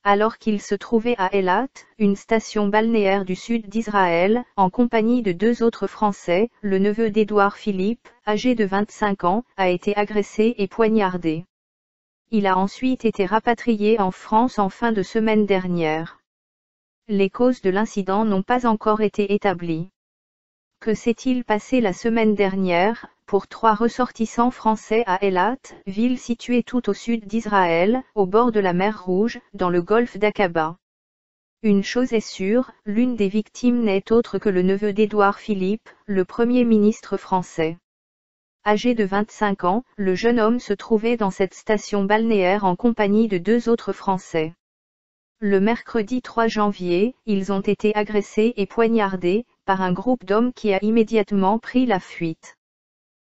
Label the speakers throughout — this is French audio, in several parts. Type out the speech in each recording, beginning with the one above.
Speaker 1: alors qu'il se trouvait à Eilat, une station balnéaire du sud d'Israël, en compagnie de 2 autres Français. Le neveu d'Édouard Philippe, âgé de 25 ans, a été agressé et poignardé. Il a ensuite été rapatrié en France en fin de semaine dernière. Les causes de l'incident n'ont pas encore été établies. Que s'est-il passé la semaine dernière, pour 3 ressortissants français à Eilat, ville située tout au sud d'Israël, au bord de la mer Rouge, dans le golfe d'Aqaba? Une chose est sûre, l'une des victimes n'est autre que le neveu d'Édouard Philippe, le Premier ministre français. Âgé de 25 ans, le jeune homme se trouvait dans cette station balnéaire en compagnie de 2 autres Français. Le mercredi 3 janvier, ils ont été agressés et poignardés par un groupe d'hommes qui a immédiatement pris la fuite.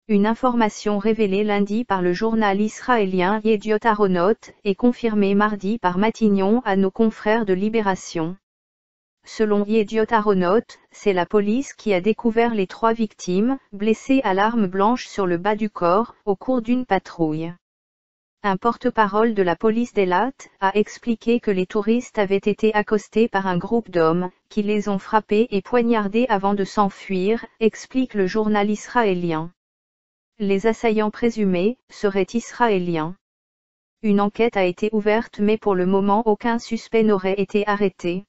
Speaker 1: Une information révélée lundi par le journal israélien Yediot Aharonot est confirmée mardi par Matignon à nos confrères de Libération. Selon Yediot Aharonot, c'est la police qui a découvert les 3 victimes, blessées à l'arme blanche sur le bas du corps, au cours d'une patrouille. Un porte-parole de la police d'Eilat a expliqué que les touristes avaient été accostés par un groupe d'hommes, qui les ont frappés et poignardés avant de s'enfuir, explique le journal israélien. Les assaillants présumés seraient israéliens. Une enquête a été ouverte mais pour le moment aucun suspect n'aurait été arrêté.